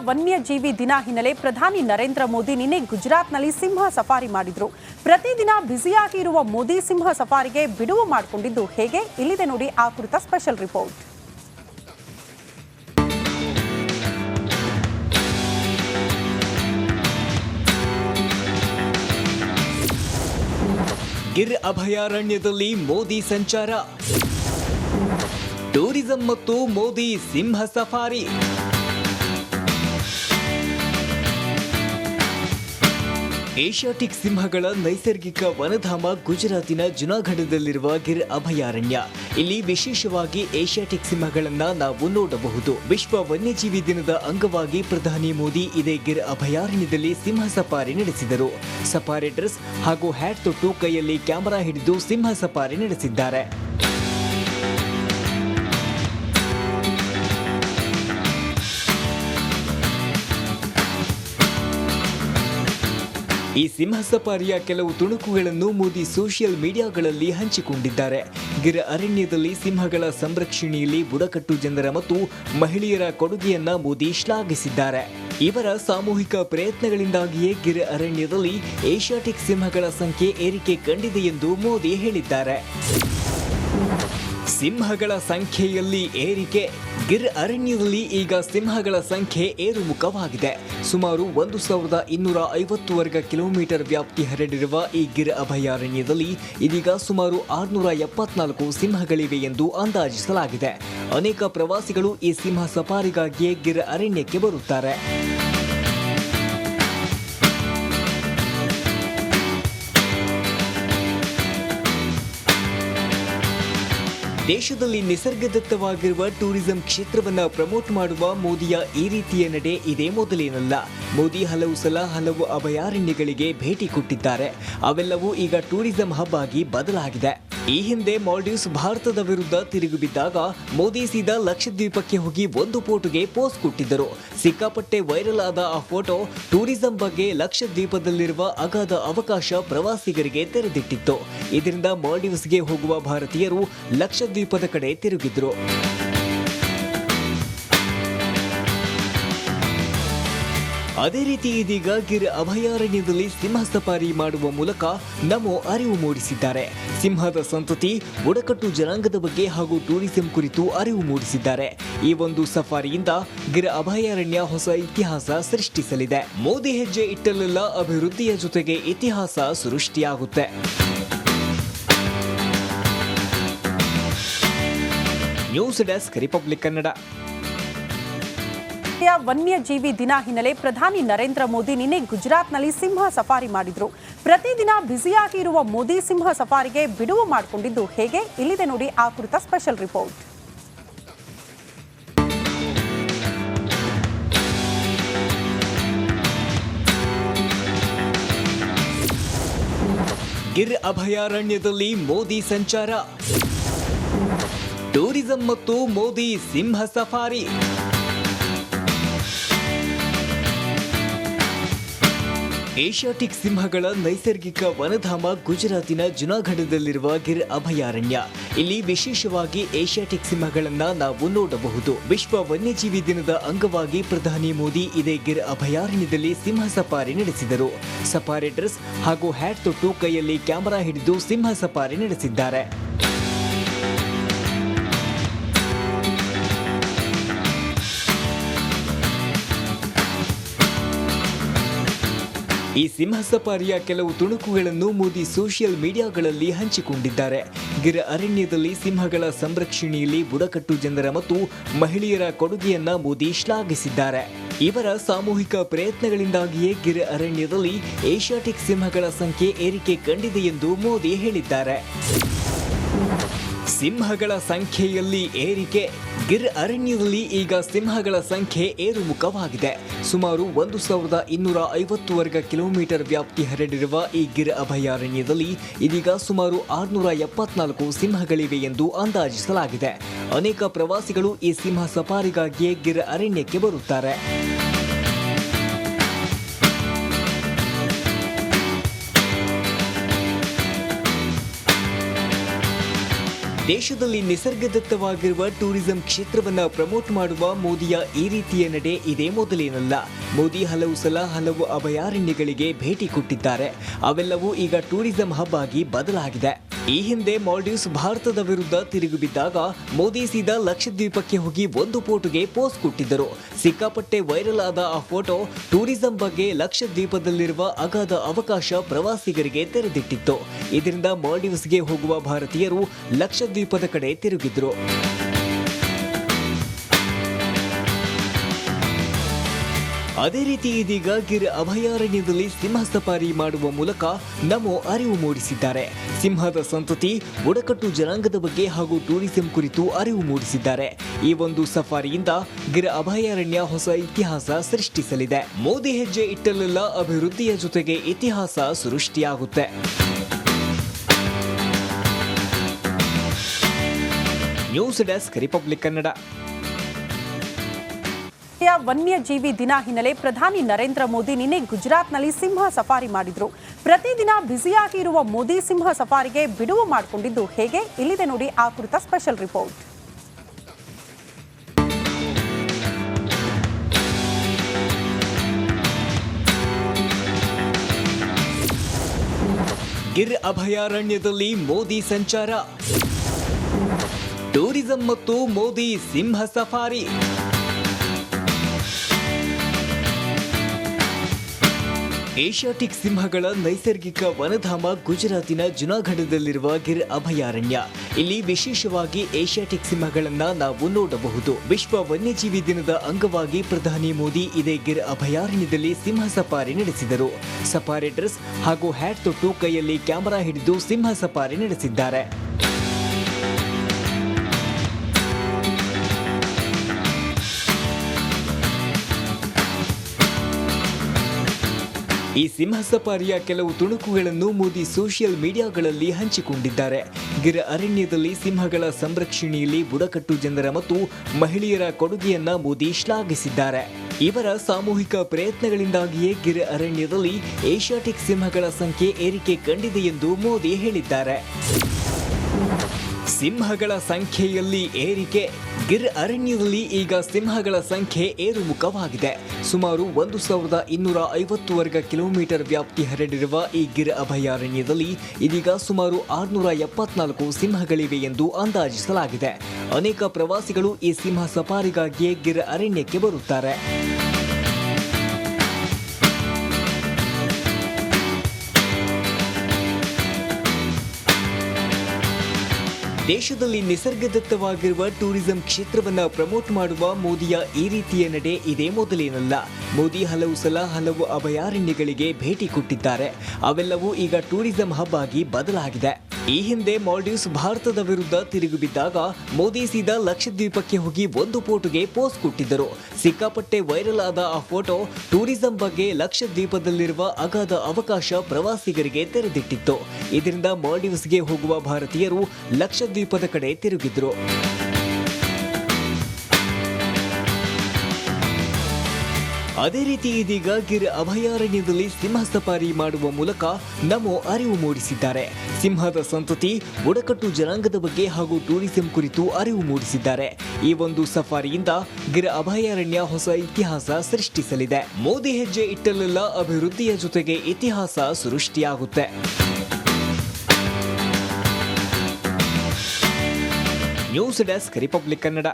ವನ್ಯಜೀವಿ ದಿನ ಹಿನ್ನೆಲೆ ಪ್ರಧಾನಿ ನರೇಂದ್ರ ಮೋದಿ ನಿನ್ನೆ ಗುಜರಾತ್ನಲ್ಲಿ ಸಿಂಹ ಸಫಾರಿ ಮಾಡಿದ್ರು. ಪ್ರತಿದಿನ ಬ್ಯುಸಿಯಾಗಿ ಇರುವ ಮೋದಿ ಸಿಂಹ ಸಫಾರಿಗೆ ಬಿಡುವು ಮಾಡಿಕೊಂಡಿದ್ದು ಹೇಗೆ? ಇಲ್ಲಿದೆ ನೋಡಿ ಆ ಕುರಿತ ಸ್ಪೆಷಲ್ ರಿಪೋರ್ಟ್. ಗಿರ್ ಅಭಯಾರಣ್ಯದಲ್ಲಿ ಮೋದಿ ಸಂಚಾರ, ಟೂರಿಸಂ ಮತ್ತು ಮೋದಿ ಸಿಂಹ ಸಫಾರಿ. ಏಷ್ಯಾಟಿಕ್ ಸಿಂಹಗಳ ನೈಸರ್ಗಿಕ ವನಧಾಮ ಗುಜರಾತಿನ ಜುನಾಗಢದಲ್ಲಿರುವ ಗಿರ್ ಅಭಯಾರಣ್ಯ. ಇಲ್ಲಿ ವಿಶೇಷವಾಗಿ ಏಷ್ಯಾಟಿಕ್ ಸಿಂಹಗಳನ್ನ ನಾವು ನೋಡಬಹುದು. ವಿಶ್ವ ವನ್ಯಜೀವಿ ದಿನದ ಅಂಗವಾಗಿ ಪ್ರಧಾನಿ ಮೋದಿ ಇದೇ ಗಿರ್ ಅಭಯಾರಣ್ಯದಲ್ಲಿ ಸಿಂಹ ಸಫಾರಿ ನಡೆಸಿದರು. ಸಫಾರಿ ಡ್ರೆಸ್ ಹಾಗೂ ಹ್ಯಾಟ್ ತೊಟ್ಟು ಕೈಯಲ್ಲಿ ಕ್ಯಾಮೆರಾ ಹಿಡಿದು ಸಿಂಹ ಸಫಾರಿ ನಡೆಸಿದ್ದಾರೆ. ಈ ಸಿಂಹ ಸಫಾರಿಯ ಕೆಲವು ತುಣುಕುಗಳನ್ನು ಮೋದಿ ಸೋಷಿಯಲ್ ಮೀಡಿಯಾಗಳಲ್ಲಿ ಹಂಚಿಕೊಂಡಿದ್ದಾರೆ. ಗಿರ್ ಅರಣ್ಯದಲ್ಲಿ ಸಿಂಹಗಳ ಸಂರಕ್ಷಣೆಯಲ್ಲಿ ಬುಡಕಟ್ಟು ಜನರ ಮತ್ತು ಮಹಿಳೆಯರ ಕೊಡುಗೆಯನ್ನ ಮೋದಿ ಶ್ಲಾಘಿಸಿದ್ದಾರೆ. ಇವರ ಸಾಮೂಹಿಕ ಪ್ರಯತ್ನಗಳಿಂದಾಗಿಯೇ ಗಿರ್ ಅರಣ್ಯದಲ್ಲಿ ಏಷ್ಯಾಟಿಕ್ ಸಿಂಹಗಳ ಸಂಖ್ಯೆ ಏರಿಕೆ ಕಂಡಿದೆ ಎಂದು ಮೋದಿ ಹೇಳಿದ್ದಾರೆ. ಸಿಂಹಗಳ ಸಂಖ್ಯೆಯಲ್ಲಿ ಏರಿಕೆ. ಗಿರ್ ಅರಣ್ಯದಲ್ಲಿ ಈಗ ಸಿಂಹಗಳ ಸಂಖ್ಯೆ ಏರುಮುಖವಾಗಿದೆ. ಸುಮಾರು 1250 ವರ್ಗ ಕಿಲೋಮೀಟರ್ ವ್ಯಾಪ್ತಿ ಹರಡಿರುವ ಈ ಗಿರ್ ಅಭಯಾರಣ್ಯದಲ್ಲಿ ಇದೀಗ ಸುಮಾರು 674 ಸಿಂಹಗಳಿವೆ ಎಂದು ಅಂದಾಜಿಸಲಾಗಿದೆ. ಅನೇಕ ಪ್ರವಾಸಿಗಳು ಈ ಸಿಂಹ ಸಫಾರಿಗಾಗಿಯೇ ಗಿರ್ ಅರಣ್ಯಕ್ಕೆ ಬರುತ್ತಾರೆ. ದೇಶದಲ್ಲಿ ನಿಸರ್ಗದತ್ತವಾಗಿರುವ ಟೂರಿಸಂ ಕ್ಷೇತ್ರವನ್ನ ಪ್ರಮೋಟ್ ಮಾಡುವ ಮೋದಿಯ ಈ ರೀತಿಯ ನಡೆ ಇದೇ ಮೊದಲೇನಲ್ಲ. ಮೋದಿ ಹಲವು ಸಲ ಹಲವು ಅಭಯಾರಣ್ಯಗಳಿಗೆ ಭೇಟಿ ಕೊಟ್ಟಿದ್ದಾರೆ. ಅವೆಲ್ಲವೂ ಈಗ ಟೂರಿಸಂ ಹಬ್ ಆಗಿ ಬದಲಾಗಿದೆ. ಈ ಹಿಂದೆ ಮಾಲ್ಡೀವ್ಸ್ ಭಾರತದ ವಿರುದ್ಧ ತಿರುಗಿ ಬಿದ್ದಾಗ ಮೋದಿ ಸೀದಾ ಲಕ್ಷದ್ವೀಪಕ್ಕೆ ಹೋಗಿ ಒಂದು ಫೋಟೋಗೆ ಪೋಸ್ ಕೊಟ್ಟಿದ್ದರು. ಸಿಕ್ಕಾಪಟ್ಟೆ ವೈರಲ್ ಆದ ಆ ಫೋಟೋ ಟೂರಿಸಂ ಬಗ್ಗೆ ಲಕ್ಷದ್ವೀಪದಲ್ಲಿರುವ ಅಗಾಧ ಅವಕಾಶ ಪ್ರವಾಸಿಗರಿಗೆ ತೆರೆದಿಟ್ಟಿತ್ತು. ಇದರಿಂದ ಮಾಲ್ಡೀವ್ಸ್ಗೆ ಹೋಗುವ ಭಾರತೀಯರು ಲಕ್ಷದ್ವೀಪದ ಕಡೆ ತಿರುಗಿದ್ರು. ಅದೇ ರೀತಿ ಇದೀಗ ಗಿರ್ ಅಭಯಾರಣ್ಯದಲ್ಲಿ ಸಿಂಹ ಸಫಾರಿ ಮಾಡುವ ಮೂಲಕ ನಮ್ಮ ಅರಿವು ಮೂಡಿಸಿದ್ದಾರೆ. ಸಿಂಹದ ಸಂತತಿ, ಬುಡಕಟ್ಟು ಜನಾಂಗದ ಬಗ್ಗೆ ಹಾಗೂ ಟೂರಿಸಂ ಕುರಿತು ಅರಿವು ಮೂಡಿಸಿದ್ದಾರೆ. ಈ ಒಂದು ಸಫಾರಿಯಿಂದ ಗಿರ್ ಅಭಯಾರಣ್ಯ ಹೊಸ ಇತಿಹಾಸ ಸೃಷ್ಟಿಸಲಿದೆ. ಮೋದಿ ಹೆಜ್ಜೆ ಇಟ್ಟಲ್ಲೆಲ್ಲ ಅಭಿವೃದ್ಧಿಯ ಜೊತೆಗೆ ಇತಿಹಾಸ ಸೃಷ್ಟಿಯಾಗುತ್ತೆ. News desk, Republic Kannada. ವನ್ಯಜೀವಿ ದಿನ ಹಿನ್ನೆಲೆ ಪ್ರಧಾನಿ ನರೇಂದ್ರ ಮೋದಿ ನಿನ್ನೆ ಗುಜರಾತ್ನಲ್ಲಿ ಸಿಂಹ ಸಫಾರಿ ಮಾಡಿದ್ರು. ಪ್ರತಿದಿನ ಬ್ಯುಸಿಯಾಗಿ ಇರುವ ಮೋದಿ ಸಿಂಹ ಸಫಾರಿಗೆ ಬಿಡುವು ಮಾಡಿಕೊಂಡಿದ್ದು ಹೇಗೆ? ಇಲ್ಲಿದೆ ನೋಡಿ ಆ ಕುರಿತ ಸ್ಪೆಷಲ್ ರಿಪೋರ್ಟ್. ಗಿರ್ ಅಭಯಾರಣ್ಯದಲ್ಲಿ ಮೋದಿ ಸಂಚಾರ, ಟೂರಿಸಂ ಮತ್ತು ಮೋದಿ ಸಿಂಹ ಸಫಾರಿ. ಏಷ್ಯಾಟಿಕ್ ಸಿಂಹಗಳ ನೈಸರ್ಗಿಕ ವನಧಾಮ ಗುಜರಾತಿನ ಜುನಾಗಢದಲ್ಲಿರುವ ಗಿರ್ ಅಭಯಾರಣ್ಯ. ಇಲ್ಲಿ ವಿಶೇಷವಾಗಿ ಏಷ್ಯಾಟಿಕ್ ಸಿಂಹಗಳನ್ನ ನಾವು ನೋಡಬಹುದು. ವಿಶ್ವ ವನ್ಯಜೀವಿ ದಿನದ ಅಂಗವಾಗಿ ಪ್ರಧಾನಿ ಮೋದಿ ಇದೇ ಗಿರ್ ಅಭಯಾರಣ್ಯದಲ್ಲಿ ಸಿಂಹ ಸಫಾರಿ ನಡೆಸಿದರು. ಸಫಾರಿ ಡ್ರೆಸ್ ಹಾಗೂ ಹ್ಯಾಟ್ ತೊಟ್ಟು ಕೈಯಲ್ಲಿ ಕ್ಯಾಮೆರಾ ಹಿಡಿದು ಸಿಂಹ ಸಫಾರಿ ನಡೆಸಿದ್ದಾರೆ. ಈ ಸಿಂಹ ಸಫಾರಿಯ ಕೆಲವು ತುಣುಕುಗಳನ್ನು ಮೋದಿ ಸೋಷಿಯಲ್ ಮೀಡಿಯಾಗಳಲ್ಲಿ ಹಂಚಿಕೊಂಡಿದ್ದಾರೆ. ಗಿರ್ ಅರಣ್ಯದಲ್ಲಿ ಸಿಂಹಗಳ ಸಂರಕ್ಷಣೆಯಲ್ಲಿ ಬುಡಕಟ್ಟು ಜನರ ಮತ್ತು ಮಹಿಳೆಯರ ಕೊಡುಗೆಯನ್ನ ಮೋದಿ ಶ್ಲಾಘಿಸಿದ್ದಾರೆ. ಇವರ ಸಾಮೂಹಿಕ ಪ್ರಯತ್ನಗಳಿಂದಾಗಿಯೇ ಗಿರ್ ಅರಣ್ಯದಲ್ಲಿ ಏಷ್ಯಾಟಿಕ್ ಸಿಂಹಗಳ ಸಂಖ್ಯೆ ಏರಿಕೆ ಕಂಡಿದೆ ಎಂದು ಮೋದಿ ಹೇಳಿದ್ದಾರೆ. ಸಿಂಹಗಳ ಸಂಖ್ಯೆಯಲ್ಲಿ ಏರಿಕೆ. ಗಿರ್ ಅರಣ್ಯದಲ್ಲಿ ಈಗ ಸಿಂಹಗಳ ಸಂಖ್ಯೆ ಏರುಮುಖವಾಗಿದೆ. ಸುಮಾರು 1250 ವರ್ಗ ಕಿಲೋಮೀಟರ್ ವ್ಯಾಪ್ತಿ ಹರಡಿರುವ ಈ ಗಿರ್ ಅಭಯಾರಣ್ಯದಲ್ಲಿ ಇದೀಗ ಸುಮಾರು 674 ಸಿಂಹಗಳಿವೆ ಎಂದು ಅಂದಾಜಿಸಲಾಗಿದೆ. ಅನೇಕ ಪ್ರವಾಸಿಗಳು ಈ ಸಿಂಹ ಸಫಾರಿಗಾಗಿಯೇ ಗಿರ್ ಅರಣ್ಯಕ್ಕೆ ಬರುತ್ತಾರೆ. ದೇಶದಲ್ಲಿ ನಿಸರ್ಗದತ್ತವಾಗಿರುವ ಟೂರಿಸಂ ಕ್ಷೇತ್ರವನ್ನ ಪ್ರಮೋಟ್ ಮಾಡುವ ಮೋದಿಯ ಈ ರೀತಿಯ ನಡೆ ಇದೇ ಮೊದಲೇನಲ್ಲ. ಮೋದಿ ಹಲವು ಸಲ ಹಲವು ಅಭಯಾರಣ್ಯಗಳಿಗೆ ಭೇಟಿ ಕೊಟ್ಟಿದ್ದಾರೆ. ಅವೆಲ್ಲವೂ ಈಗ ಟೂರಿಸಂ ಹಬ್ ಆಗಿ ಬದಲಾಗಿದೆ. ಈ ಹಿಂದೆ ಮಾಲ್ಡೀವ್ಸ್ ಭಾರತದ ವಿರುದ್ಧ ತಿರುಗಿ ಬಿದ್ದಾಗ ಮೋದಿ ಸೀದಾ ಲಕ್ಷದ್ವೀಪಕ್ಕೆ ಹೋಗಿ ಒಂದು ಫೋಟೋಗೆ ಪೋಸ್ ಕೊಟ್ಟಿದ್ದರು. ಸಿಕ್ಕಾಪಟ್ಟೆ ವೈರಲ್ ಆದ ಆ ಫೋಟೋ ಟೂರಿಸಂ ಬಗ್ಗೆ ಲಕ್ಷದ್ವೀಪದಲ್ಲಿರುವ ಅಗಾಧ ಅವಕಾಶ ಪ್ರವಾಸಿಗರಿಗೆ ತೆರೆದಿಟ್ಟಿತ್ತು. ಇದರಿಂದ ಮಾಲ್ಡೀವ್ಸ್ಗೆ ಹೋಗುವ ಭಾರತೀಯರು ಲಕ್ಷದ್ವೀಪದ ಕಡೆ ತಿರುಗಿದ್ರು. ಅದೇ ರೀತಿ ಇದೀಗ ಗಿರ್ ಅಭಯಾರಣ್ಯದಲ್ಲಿ ಸಿಂಹ ಸಫಾರಿ ಮಾಡುವ ಮೂಲಕ ನಮೋ ಅರಿವು ಮೂಡಿಸಿದ್ದಾರೆ. ಸಿಂಹದ ಸಂತತಿ, ಬುಡಕಟ್ಟು ಜನಾಂಗದ ಬಗ್ಗೆ ಹಾಗೂ ಟೂರಿಸಂ ಕುರಿತು ಅರಿವು ಮೂಡಿಸಿದ್ದಾರೆ. ಈ ಒಂದು ಸಫಾರಿಯಿಂದ ಗಿರ್ ಅಭಯಾರಣ್ಯ ಹೊಸ ಇತಿಹಾಸ ಸೃಷ್ಟಿಸಲಿದೆ. ಮೋದಿ ಹೆಜ್ಜೆ ಇಟ್ಟಲ್ಲೆಲ್ಲ ಅಭಿವೃದ್ಧಿಯ ಜೊತೆಗೆ ಇತಿಹಾಸ ಸೃಷ್ಟಿಯಾಗುತ್ತೆ. News desk Republic Kannada. ವನ್ಯಜೀವಿ ದಿನ ಹಿನ್ನೆಲೆ ಪ್ರಧಾನಿ ನರೇಂದ್ರ ಮೋದಿ ನಿನ್ನೆ ಗುಜರಾತ್ನಲ್ಲಿ ಸಿಂಹ ಸಫಾರಿ ಮಾಡಿದ್ರು. ಪ್ರತಿದಿನ ಬ್ಯುಸಿಯಾಗಿ ಇರುವ ಮೋದಿ ಸಿಂಹ ಸಫಾರಿಗೆ ಬಿಡುವು ಮಾಡಿಕೊಂಡಿದ್ದು ಹೇಗೆ? ಇಲ್ಲಿದೆ ನೋಡಿ ಆ ಕುರಿತ ಸ್ಪೆಷಲ್ ರಿಪೋರ್ಟ್. ಗಿರ್ ಅಭಯಾರಣ್ಯದಲ್ಲಿ ಮೋದಿ ಸಂಚಾರ, ಟೂರಿಸಂ ಮತ್ತು ಮೋದಿ ಸಿಂಹ ಸಫಾರಿ. ಏಷ್ಯಾಟಿಕ್ ಸಿಂಹಗಳ ನೈಸರ್ಗಿಕ ವನಧಾಮ ಗುಜರಾತಿನ ಜುನಾಗಢದಲ್ಲಿರುವ ಗಿರ್ ಅಭಯಾರಣ್ಯ. ಇಲ್ಲಿ ವಿಶೇಷವಾಗಿ ಏಷ್ಯಾಟಿಕ್ ಸಿಂಹಗಳನ್ನ ನಾವು ನೋಡಬಹುದು. ವಿಶ್ವ ವನ್ಯಜೀವಿ ದಿನದ ಅಂಗವಾಗಿ ಪ್ರಧಾನಿ ಮೋದಿ ಇದೇ ಗಿರ್ ಅಭಯಾರಣ್ಯದಲ್ಲಿ ಸಿಂಹ ಸಫಾರಿ ನಡೆಸಿದರು. ಸಫಾರಿ ಡ್ರೆಸ್ ಹಾಗೂ ಹ್ಯಾಟ್ ತೊಟ್ಟು ಕೈಯಲ್ಲಿ ಕ್ಯಾಮೆರಾ ಹಿಡಿದು ಸಿಂಹ ಸಫಾರಿ ನಡೆಸಿದ್ದಾರೆ. ಈ ಸಿಂಹ ಸಫಾರಿಯ ಕೆಲವು ತುಣುಕುಗಳನ್ನು ಮೋದಿ ಸೋಷಿಯಲ್ ಮೀಡಿಯಾಗಳಲ್ಲಿ ಹಂಚಿಕೊಂಡಿದ್ದಾರೆ. ಗಿರ್ ಅರಣ್ಯದಲ್ಲಿ ಸಿಂಹಗಳ ಸಂರಕ್ಷಣೆಯಲ್ಲಿ ಬುಡಕಟ್ಟು ಜನರ ಮತ್ತು ಮಹಿಳೆಯರ ಕೊಡುಗೆಯನ್ನ ಮೋದಿ ಶ್ಲಾಘಿಸಿದ್ದಾರೆ. ಇವರ ಸಾಮೂಹಿಕ ಪ್ರಯತ್ನಗಳಿಂದಾಗಿಯೇ ಗಿರ್ ಅರಣ್ಯದಲ್ಲಿ ಏಷ್ಯಾಟಿಕ್ ಸಿಂಹಗಳ ಸಂಖ್ಯೆ ಏರಿಕೆ ಕಂಡಿದೆ ಎಂದು ಮೋದಿ ಹೇಳಿದ್ದಾರೆ. ಸಿಂಹಗಳ ಸಂಖ್ಯೆಯಲ್ಲಿ ಏರಿಕೆ. ಗಿರ್ ಅರಣ್ಯದಲ್ಲಿ ಈಗ ಸಿಂಹಗಳ ಸಂಖ್ಯೆ ಏರುಮುಖವಾಗಿದೆ. ಸುಮಾರು 1250 ವರ್ಗ ಕಿಲೋಮೀಟರ್ ವ್ಯಾಪ್ತಿ ಹರಡಿರುವ ಈ ಗಿರ್ ಅಭಯಾರಣ್ಯದಲ್ಲಿ ಇದೀಗ ಸುಮಾರು 674 ಸಿಂಹಗಳಿವೆ ಎಂದು ಅಂದಾಜಿಸಲಾಗಿದೆ. ಅನೇಕ ಪ್ರವಾಸಿಗಳು ಈ ಸಿಂಹ ಸಫಾರಿಗಾಗಿಯೇ ಗಿರ್ ಅರಣ್ಯಕ್ಕೆ ಬರುತ್ತಾರೆ. ದೇಶದಲ್ಲಿ ನಿಸರ್ಗದತ್ತವಾಗಿರುವ ಟೂರಿಸಂ ಕ್ಷೇತ್ರವನ್ನ ಪ್ರಮೋಟ್ ಮಾಡುವ ಮೋದಿಯ ಈ ರೀತಿಯ ನಡೆ ಇದೇ ಮೊದಲೇನಲ್ಲ. ಮೋದಿ ಹಲವು ಸಲ ಹಲವು ಅಭಯಾರಣ್ಯಗಳಿಗೆ ಭೇಟಿ ಕೊಟ್ಟಿದ್ದಾರೆ. ಅವೆಲ್ಲವೂ ಈಗ ಟೂರಿಸಂ ಹಬ್ ಆಗಿ ಬದಲಾಗಿದೆ. ಈ ಹಿಂದೆ ಮಾಲ್ಡೀವ್ಸ್ ಭಾರತದ ವಿರುದ್ಧ ತಿರುಗಿ ಬಿದ್ದಾಗ ಮೋದಿ ಸೀದಾ ಲಕ್ಷದ್ವೀಪಕ್ಕೆ ಹೋಗಿ ಒಂದು ಫೋಟೋಗೆ ಪೋಸ್ ಕೊಟ್ಟಿದ್ದರು. ಸಿಕ್ಕಾಪಟ್ಟೆ ವೈರಲ್ ಆದ ಆ ಫೋಟೋ ಟೂರಿಸಂ ಬಗ್ಗೆ ಲಕ್ಷದ್ವೀಪದಲ್ಲಿರುವ ಅಗಾಧ ಅವಕಾಶ ಪ್ರವಾಸಿಗರಿಗೆ ತೆರೆದಿಟ್ಟಿತ್ತು. ಇದರಿಂದ ಮಾಲ್ಡೀವ್ಸ್ಗೆ ಹೋಗುವ ಭಾರತೀಯರು ಲಕ್ಷದ್ವೀಪದ ಕಡೆ ತಿರುಗಿದ್ರು. ಅದೇ ರೀತಿ ಇದೀಗ ಗಿರ್ ಅಭಯಾರಣ್ಯದಲ್ಲಿ ಸಿಂಹ ಸಫಾರಿ ಮಾಡುವ ಮೂಲಕ ನಮೋ ಅರಿವು ಮೂಡಿಸಿದ್ದಾರೆ. ಸಿಂಹದ ಸಂತತಿ, ಬುಡಕಟ್ಟು ಜನಾಂಗದ ಬಗ್ಗೆ ಹಾಗೂ ಟೂರಿಸಂ ಕುರಿತು ಅರಿವು ಮೂಡಿಸಿದ್ದಾರೆ. ಈ ಒಂದು ಸಫಾರಿಯಿಂದ ಗಿರ್ ಅಭಯಾರಣ್ಯ ಹೊಸ ಇತಿಹಾಸ ಸೃಷ್ಟಿಸಲಿದೆ. ಮೋದಿ ಹೆಜ್ಜೆ ಇಟ್ಟಲ್ಲೆಲ್ಲ ಅಭಿವೃದ್ಧಿಯ ಜೊತೆಗೆ ಇತಿಹಾಸ ಸೃಷ್ಟಿಯಾಗುತ್ತೆ. News desk Republic Kannada.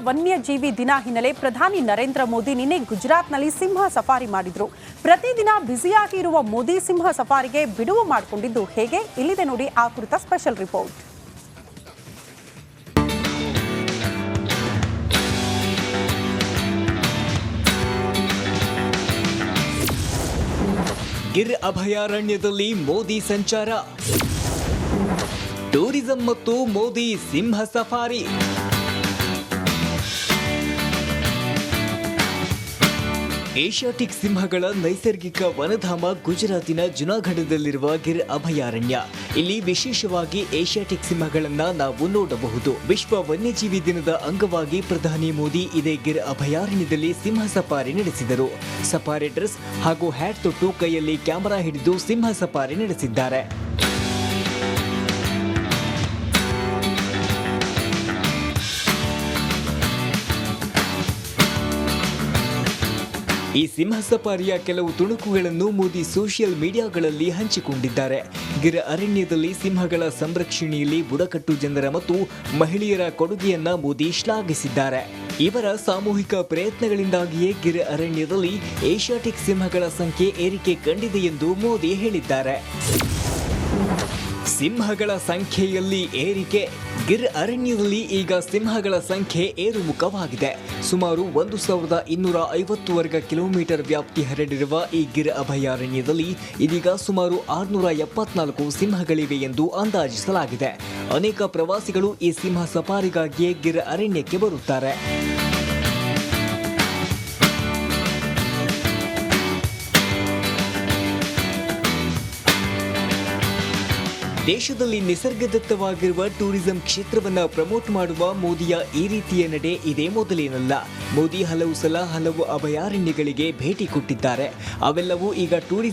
ವನ್ಯಜೀವಿ ದಿನ ಹಿನ್ನೆಲೆ ಪ್ರಧಾನಿ ನರೇಂದ್ರ ಮೋದಿ ನಿನ್ನೆ ಗುಜರಾತ್ನಲ್ಲಿ ಸಿಂಹ ಸಫಾರಿ ಮಾಡಿದ್ರು. ಪ್ರತಿದಿನ ಬ್ಯುಸಿಯಾಗಿ ಇರುವ ಮೋದಿ ಸಿಂಹ ಸಫಾರಿಗೆ ಬಿಡುವು ಮಾಡಿಕೊಂಡಿದ್ದು ಹೇಗೆ? ಇಲ್ಲಿದೆ ನೋಡಿ ಆ ಕುರಿತ ಸ್ಪೆಷಲ್ ರಿಪೋರ್ಟ್. ಗಿರ್ ಅಭಯಾರಣ್ಯದಲ್ಲಿ ಮೋದಿ ಸಂಚಾರ, ಟೂರಿಸಂ ಮತ್ತು ಮೋದಿ ಸಿಂಹ ಸಫಾರಿ. ಏಷ್ಯಾಟಿಕ್ ಸಿಂಹಗಳ ನೈಸರ್ಗಿಕ ವನಧಾಮ ಗುಜರಾತಿನ ಜುನಾಗಢದಲ್ಲಿರುವ ಗಿರ್ ಅಭಯಾರಣ್ಯ. ಇಲ್ಲಿ ವಿಶೇಷವಾಗಿ ಏಷ್ಯಾಟಿಕ್ ಸಿಂಹಗಳನ್ನ ನಾವು ನೋಡಬಹುದು. ವಿಶ್ವ ವನ್ಯಜೀವಿ ದಿನದ ಅಂಗವಾಗಿ ಪ್ರಧಾನಿ ಮೋದಿ ಇದೇ ಗಿರ್ ಅಭಯಾರಣ್ಯದಲ್ಲಿ ಸಿಂಹ ಸಫಾರಿ ನಡೆಸಿದರು. ಸಫಾರಿ ಡ್ರೆಸ್ ಹಾಗೂ ಹ್ಯಾಟ್ ತೊಟ್ಟು ಕೈಯಲ್ಲಿ ಕ್ಯಾಮೆರಾ ಹಿಡಿದು ಸಿಂಹ ಸಫಾರಿ ನಡೆಸಿದ್ದಾರೆ. ಈ ಸಿಂಹ ಸಫಾರಿಯ ಕೆಲವು ತುಣುಕುಗಳನ್ನು ಮೋದಿ ಸೋಷಿಯಲ್ ಮೀಡಿಯಾಗಳಲ್ಲಿ ಹಂಚಿಕೊಂಡಿದ್ದಾರೆ. ಗಿರ್ ಅರಣ್ಯದಲ್ಲಿ ಸಿಂಹಗಳ ಸಂರಕ್ಷಣೆಯಲ್ಲಿ ಬುಡಕಟ್ಟು ಜನರ ಮತ್ತು ಮಹಿಳೆಯರ ಕೊಡುಗೆಯನ್ನ ಮೋದಿ ಶ್ಲಾಘಿಸಿದ್ದಾರೆ. ಇವರ ಸಾಮೂಹಿಕ ಪ್ರಯತ್ನಗಳಿಂದಾಗಿಯೇ ಗಿರ್ ಅರಣ್ಯದಲ್ಲಿ ಏಷ್ಯಾಟಿಕ್ ಸಿಂಹಗಳ ಸಂಖ್ಯೆ ಏರಿಕೆ ಕಂಡಿದೆ ಎಂದು ಮೋದಿ ಹೇಳಿದ್ದಾರೆ. ಸಿಂಹಗಳ ಸಂಖ್ಯೆಯಲ್ಲಿ ಏರಿಕೆ. ಗಿರ್ ಅರಣ್ಯದಲ್ಲಿ ಈಗ ಸಿಂಹಗಳ ಸಂಖ್ಯೆ ಏರುಮುಖವಾಗಿದೆ. ಸುಮಾರು 1250 ವರ್ಗ ಕಿಲೋಮೀಟರ್ ವ್ಯಾಪ್ತಿ ಹರಡಿರುವ ಈ ಗಿರ್ ಅಭಯಾರಣ್ಯದಲ್ಲಿ ಇದೀಗ ಸುಮಾರು 674 ಸಿಂಹಗಳಿವೆ ಎಂದು ಅಂದಾಜಿಸಲಾಗಿದೆ. ಅನೇಕ ಪ್ರವಾಸಿಗಳು ಈ ಸಿಂಹ ಸಫಾರಿಗಾಗಿಯೇ ಗಿರ್ ಅರಣ್ಯಕ್ಕೆ ಬರುತ್ತಾರೆ. ದೇಶದಲ್ಲಿ ನಿಸರ್ಗದತ್ತವಾಗಿರುವ ಟೂರಿಸಂ ಕ್ಷೇತ್ರವನ್ನ ಪ್ರಮೋಟ್ ಮಾಡುವ ಮೋದಿಯ ಈ ರೀತಿಯ ನಡೆ ಇದೇ ಮೊದಲೇನಲ್ಲ. ಮೋದಿ ಹಲವು ಸಲ ಹಲವು ಅಭಯಾರಣ್ಯಗಳಿಗೆ ಭೇಟಿ ಕೊಟ್ಟಿದ್ದಾರೆ. ಅವೆಲ್ಲವೂ ಈಗ ಟೂರಿಸಂ